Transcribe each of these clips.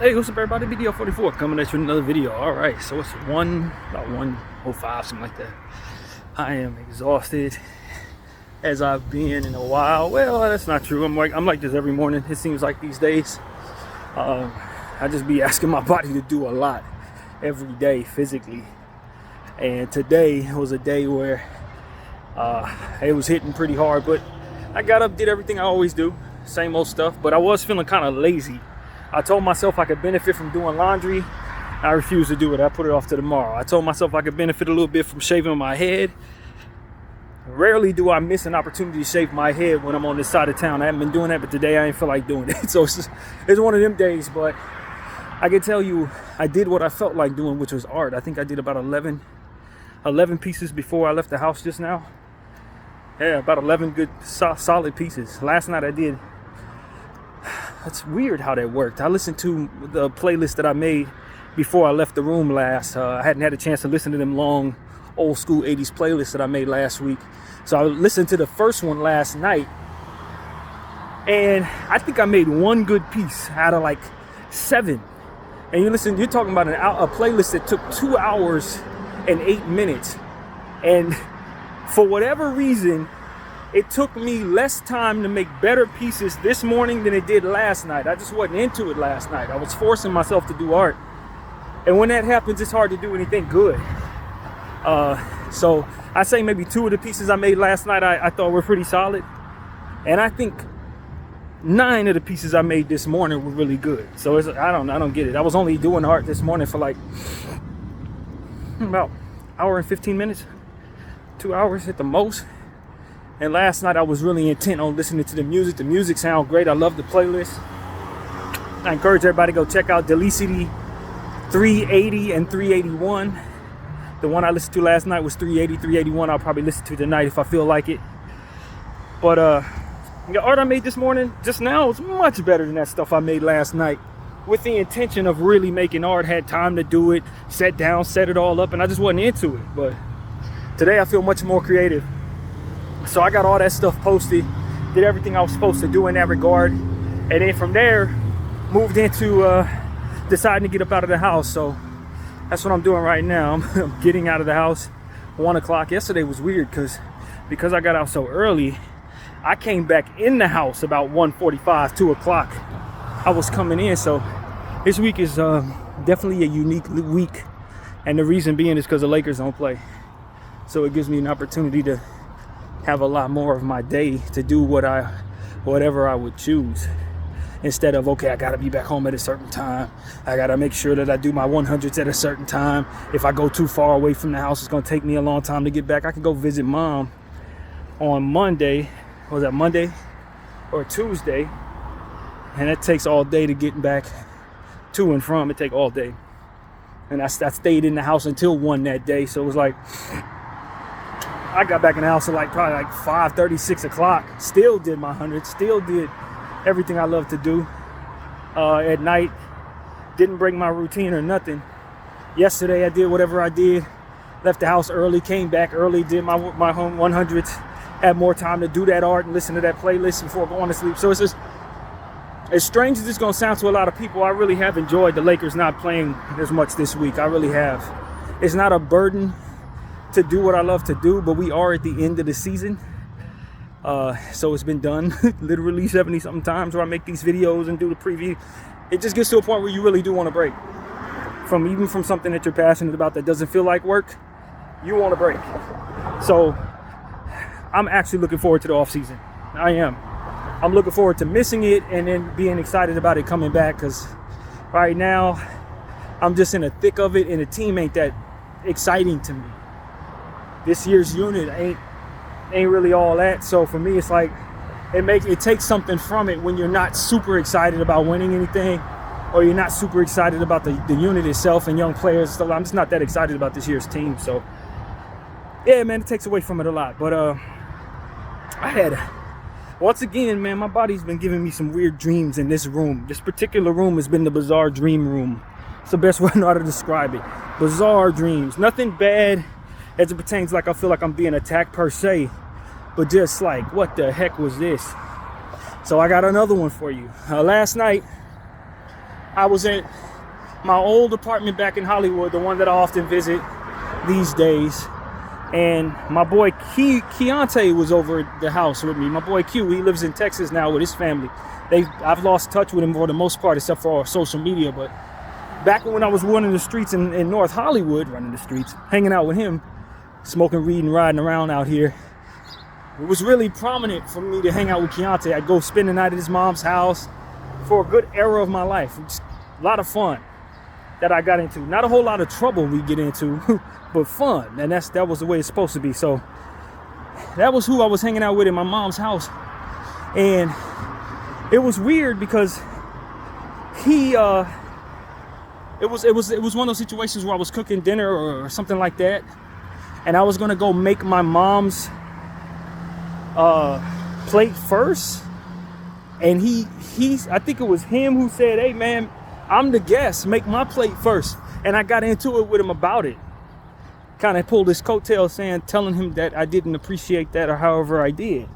Hey, what's up everybody? BDF 44 coming at you with another video. Alright, so it's about 1:05, something like that. I am exhausted as I've been in a while. Well, that's not true. I'm like this every morning, it seems like these days. I just be asking my body to do a lot every day physically. And today was a day where it was hitting pretty hard, but I got up, did everything I always do, same old stuff, but I was feeling kind of lazy. I told myself I could benefit from doing laundry. I refused to do it. I put it off to tomorrow. I told myself I could benefit a little bit from shaving my head. Rarely do I miss an opportunity to shave my head when I'm on this side of town. I haven't been doing that, but today I ain't feel like doing it. So it's one of them days, but I can tell you I did what I felt like doing, which was art. I think I did about 11 pieces before I left the house just now. Yeah, about 11 good solid pieces. Last night I did. It's weird how that worked. I listened to the playlist that I made before I left the room last. I hadn't had a chance to listen to them long, old school 80s playlists that I made last week. So I listened to the first one last night. And I think I made one good piece out of like 7. And you're talking about a playlist that took 2 hours and 8 minutes. And for whatever reason, it took me less time to make better pieces this morning than it did last night. I just wasn't into it last night. I was forcing myself to do art. And when that happens, it's hard to do anything good. So I say maybe 2 of the pieces I made last night I thought were pretty solid. And I think 9 of the pieces I made this morning were really good. So I don't get it. I was only doing art this morning for like about 1 hour and 15 minutes, 2 hours at the most. And last night I was really intent on listening to the music. The music sounds great. I love the playlist. I encourage everybody to go check out Delicity 380 and 381. The one I listened to last night was 380, 381. I'll probably listen to tonight if I feel like it. But the art I made this morning, just now, is much better than that stuff I made last night. With the intention of really making art, had time to do it, sat down, set it all up, and I just wasn't into it. But today I feel much more creative. So I got all that stuff posted, did everything I was supposed to do in that regard, and then from there moved into deciding to get up out of the house. So that's what I'm doing right now. I'm getting out of the house 1 o'clock. Yesterday was weird because I got out so early. I came back in the house about 1:45, 2 o'clock. I was coming in. So this week is definitely a unique week, and the reason being is because the Lakers don't play. So it gives me an opportunity to have a lot more of my day to do whatever I would choose, instead of, okay, I gotta be back home at a certain time, I gotta make sure that I do my 100s at a certain time. If I go too far away from the house, it's gonna take me a long time to get back. I can go visit mom on Monday, was that Monday or Tuesday, and it takes all day to get back to and from. It take all day, and I stayed in the house until 1 that day. So it was like I got back in the house at probably 5:30, 6 o'clock. Still did my 100, still did everything I love to do. At night, didn't break my routine or nothing. Yesterday I did whatever I did. Left the house early, came back early, did my home 100s. Had more time to do that art and listen to that playlist before going to sleep. So it's just, as strange as it's gonna sound to a lot of people, I really have enjoyed the Lakers not playing as much this week. I really have. It's not a burden to do what I love to do, but we are at the end of the season. So it's been done literally 70 something times where I make these videos and do the preview. It just gets to a point where you really do want to break from something that you're passionate about that doesn't feel like work. You want to break. So I'm actually looking forward to the off season. I am. I'm looking forward to missing it and then being excited about it coming back, because right now I'm just in the thick of it and the team ain't that exciting to me. This year's unit ain't really all that. So for me, it's like it takes something from it when you're not super excited about winning anything, or you're not super excited about the unit itself and young players. So I'm just not that excited about this year's team. So yeah, man, it takes away from it a lot. But once again, man, my body's been giving me some weird dreams in this room. This particular room has been the bizarre dream room. It's the best way I know how to describe it. Bizarre dreams. Nothing bad as it pertains, like I feel like I'm being attacked per se, but just like, what the heck was this? So I got another one for you. Last night I was at my old apartment back in Hollywood, the one that I often visit these days. And my boy Keontae was over at the house with me. My boy Q, he lives in Texas now with his family. I've lost touch with him for the most part, except for our social media. But back when I was running the streets in North Hollywood, hanging out with him, smoking weed and riding around out here, it was really prominent for me to hang out with Keontae. I'd go spend the night at his mom's house for a good era of my life. Just a lot of fun that I got into. Not a whole lot of trouble we get into, but fun. And that was the way it's supposed to be. So that was who I was hanging out with in my mom's house. And it was weird because it was one of those situations where I was cooking dinner or something like that, and I was gonna go make my mom's plate first, and I think it was him who said, "Hey man, I'm the guest, make my plate first." And I got into it with him about it. Kind of pulled his coattail telling him that I didn't appreciate that or however I did.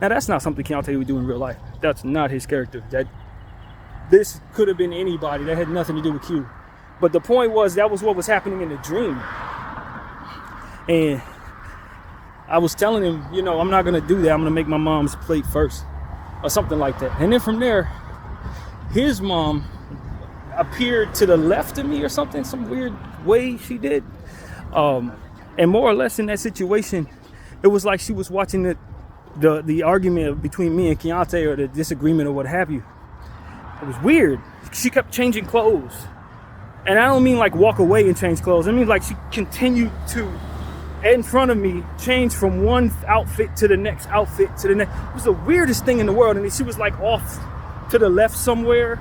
Now that's not something Keontae would do in real life. That's not his character. This could have been anybody. That had nothing to do with Q. But the point was, that was what was happening in the dream. And I was telling him, I'm not going to do that. I'm going to make my mom's plate first or something like that. And then from there, his mom appeared to the left of me or something, some weird way she did. And more or less in that situation, it was like she was watching the argument between me and Keontae, or the disagreement or what have you. It was weird. She kept changing clothes. And I don't mean like walk away and change clothes. I mean like she continued to, in front of me, change from one outfit to the next outfit to the next. It was the weirdest thing in the world. And she was like off to the left somewhere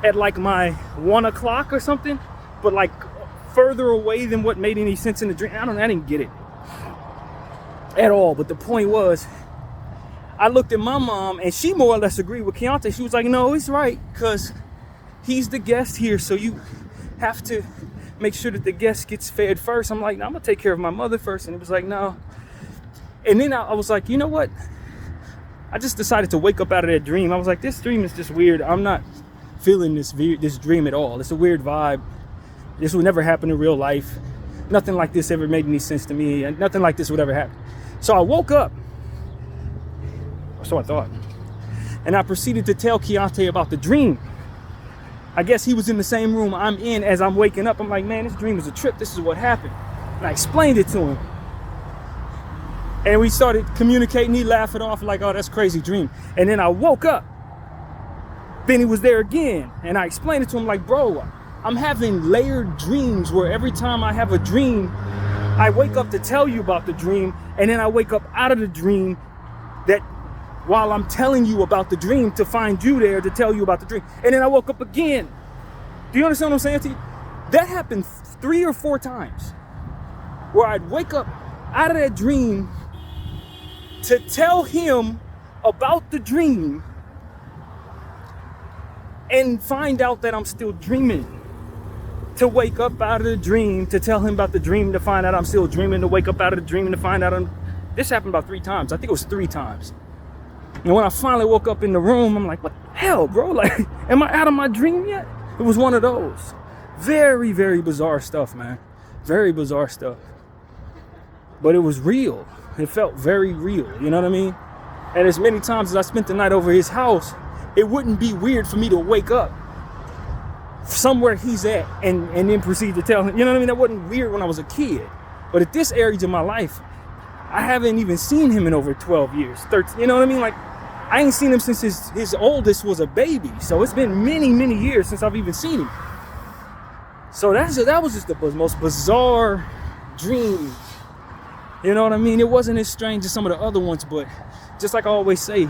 at like my 1 o'clock or something, but like further away than what made any sense in the dream. I didn't get it at all. But the point was, I looked at my mom and she more or less agreed with Keontae. She was like, no, he's right, because he's the guest here, so you have to make sure that the guest gets fed first. I'm like, no, I'm gonna take care of my mother first. And it was like, no. And then I was like, you know what? I just decided to wake up out of that dream. I was like, this dream is just weird. I'm not feeling this dream at all. It's a weird vibe. This would never happen in real life. Nothing like this ever made any sense to me, and nothing like this would ever happen. So I woke up. So I thought. And I proceeded to tell Keontae about the dream. I guess he was in the same room I'm in as I'm waking up. I'm like, man, this dream was a trip. This is what happened. And I explained it to him. And we started communicating. He laughed it off like, oh, that's a crazy dream. And then I woke up. Then he was there again. And I explained it to him like, bro, I'm having layered dreams where every time I have a dream, I wake up to tell you about the dream. And then I wake up out of the dream that while I'm telling you about the dream to find you there to tell you about the dream. And then I woke up again. Do you understand what I'm saying to you? That happened 3 or 4 times where I'd wake up out of that dream to tell him about the dream and find out that I'm still dreaming. To wake up out of the dream, to tell him about the dream, to find out I'm still dreaming, to wake up out of the dream and to find out This happened about 3 times. I think it was 3 times. And when I finally woke up in the room, I'm like, what the hell, bro? Like, am I out of my dream yet? It was one of those. Very, very bizarre stuff, man. Very bizarre stuff. But it was real. It felt very real, you know what I mean? And as many times as I spent the night over his house, it wouldn't be weird for me to wake up somewhere he's at and then proceed to tell him, you know what I mean? That wasn't weird when I was a kid. But at this age of my life, I haven't even seen him in over 12 years, 13, you know what I mean? Like, I ain't seen him since his oldest was a baby. So it's been many, many years since I've even seen him. So that was just the most bizarre dream. You know what I mean? It wasn't as strange as some of the other ones, but just like I always say,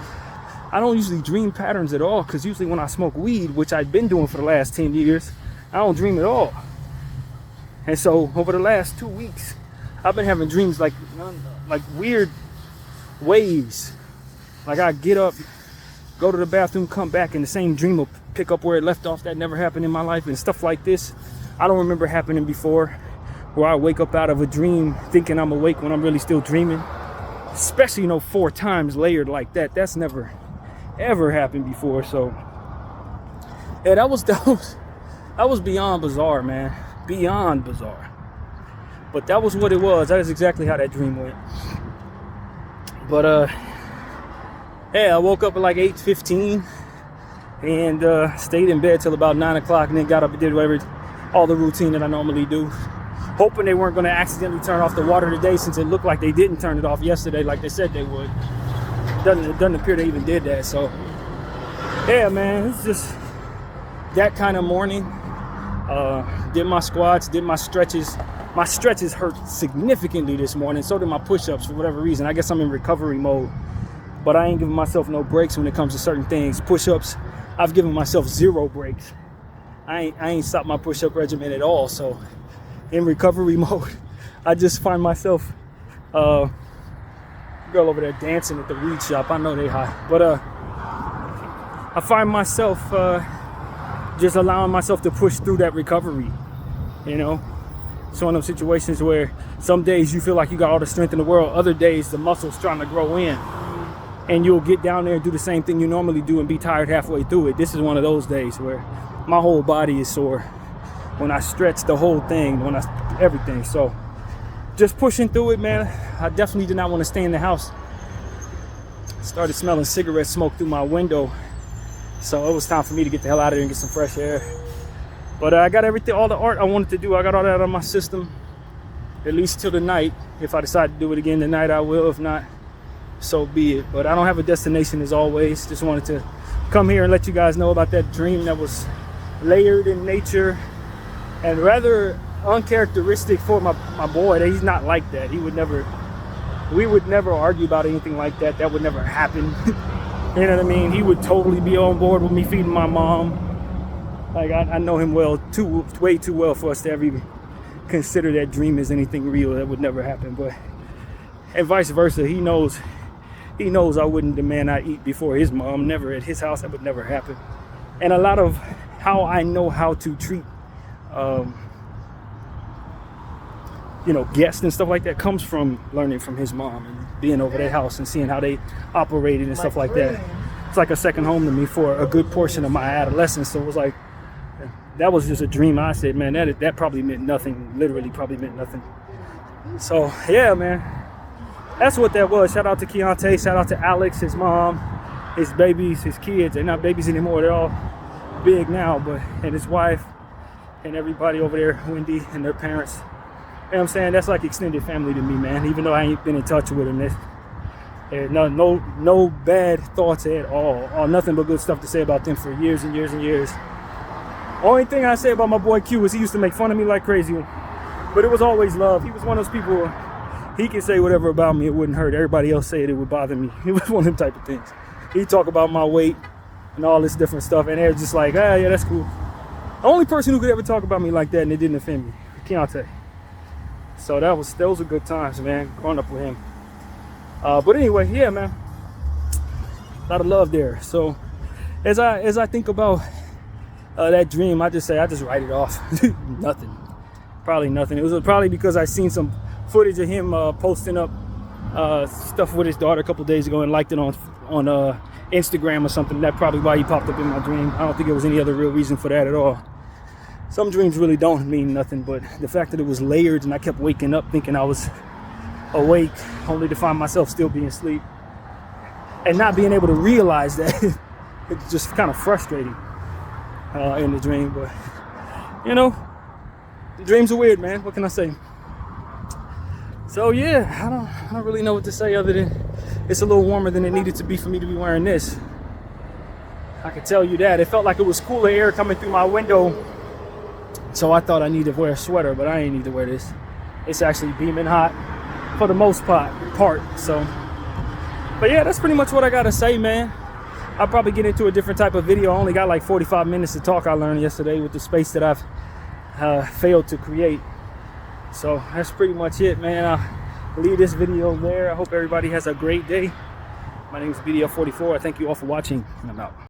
I don't usually dream patterns at all, because usually when I smoke weed, which I've been doing for the last 10 years, I don't dream at all. And so over the last 2 weeks, I've been having dreams like weird waves. Like I get up, go to the bathroom, come back, and the same dream will pick up where it left off. That never happened in my life, and stuff like this I don't remember happening before, where I wake up out of a dream thinking I'm awake when I'm really still dreaming. Especially, 4 times layered like that. That's never ever happened before. So Yeah, that was beyond bizarre, man. Beyond bizarre. But that was what it was. That is exactly how that dream went. But yeah, I woke up at like 8:15 and stayed in bed till about 9 o'clock, and then got up and did all the routine that I normally do, hoping they weren't going to accidentally turn off the water today, since it looked like they didn't turn it off yesterday like they said they would. It doesn't appear they even did that. So yeah, man, it's just that kind of morning. Did my squats, did my stretches. My stretches hurt significantly this morning. So did my push-ups for whatever reason. I guess I'm in recovery mode, but I ain't giving myself no breaks when it comes to certain things. Push-ups, I've given myself 0 breaks. I ain't stopped my push-up regimen at all. So in recovery mode, I just find myself, girl over there dancing at the weed shop. I know they hot, but I find myself just allowing myself to push through that recovery. You know, it's one of those situations where some days you feel like you got all the strength in the world. Other days the muscle's trying to grow in, and you'll get down there and do the same thing you normally do and be tired halfway through it. This is one of those days where my whole body is sore when I stretch the whole thing, everything. So just pushing through it, man. I definitely did not want to stay in the house. Started smelling cigarette smoke through my window, so it was time for me to get the hell out of there and get some fresh air. But I got everything, all the art I wanted to do, I got all that out of my system, at least till tonight. If I decide to do it again tonight, I will. If not, so be it. But I don't have a destination as always. Just wanted to come here and let you guys know about that dream that was layered in nature and rather uncharacteristic for my boy. That he's not like that. We would never argue about anything like that. That would never happen. You know what I mean? He would totally be on board with me feeding my mom. Like, I know him way too well for us to ever even consider that dream as anything real. That would never happen. But and vice versa, he knows I wouldn't demand I eat before his mom. Never at his house. That would never happen. And a lot of how I know how to treat guests and stuff like that comes from learning from his mom and being over their house and seeing how they operated and stuff like that. It's like a second home to me for a good portion of my adolescence. So it was like, that was just a dream. I said, man, that probably meant nothing. Literally probably meant nothing. So yeah, man, that's what that was. Shout out to Keontae, shout out to Alex, his mom, his babies, his kids. They're not babies anymore, they're all big now, and his wife and everybody over there, Wendy and their parents. You know what I'm saying? That's like extended family to me, man. Even though I ain't been in touch with them, there's no bad thoughts at all, or nothing but good stuff to say about them for years and years and years. Only thing I say about my boy Q is he used to make fun of me like crazy, but it was always love. He was one of those people, he could say whatever about me, it wouldn't hurt. Everybody else say it would bother me. It was one of them type of things. He'd talk about my weight and all this different stuff, and they're just like, yeah, that's cool. The only person who could ever talk about me like that and it didn't offend me, Keontae. So those were good times, man, growing up with him. But anyway, yeah, man, a lot of love there. So as I think about that dream, I just write it off. Nothing. Probably nothing. It was probably because I seen some footage of him posting up stuff with his daughter a couple days ago and liked it on Instagram or something. That's probably why he popped up in my dream. I don't think there was any other real reason for that at all. Some dreams really don't mean nothing, but the fact that it was layered and I kept waking up thinking I was awake only to find myself still being asleep and not being able to realize that, it's just kind of frustrating in the dream. But the dreams are weird, man. What can I say? So yeah, I don't really know what to say other than it's a little warmer than it needed to be for me to be wearing this. I can tell you that. It felt like it was cooler air coming through my window, so I thought I needed to wear a sweater, but I ain't need to wear this. It's actually beaming hot for the most part. So, but yeah, that's pretty much what I gotta say, man. I'll probably get into a different type of video. I only got like 45 minutes to talk, I learned yesterday, with the space that I've failed to create. So that's pretty much it, man. I'll leave this video there. I hope everybody has a great day. My name is BDF 44. I thank you all for watching, and I'm out.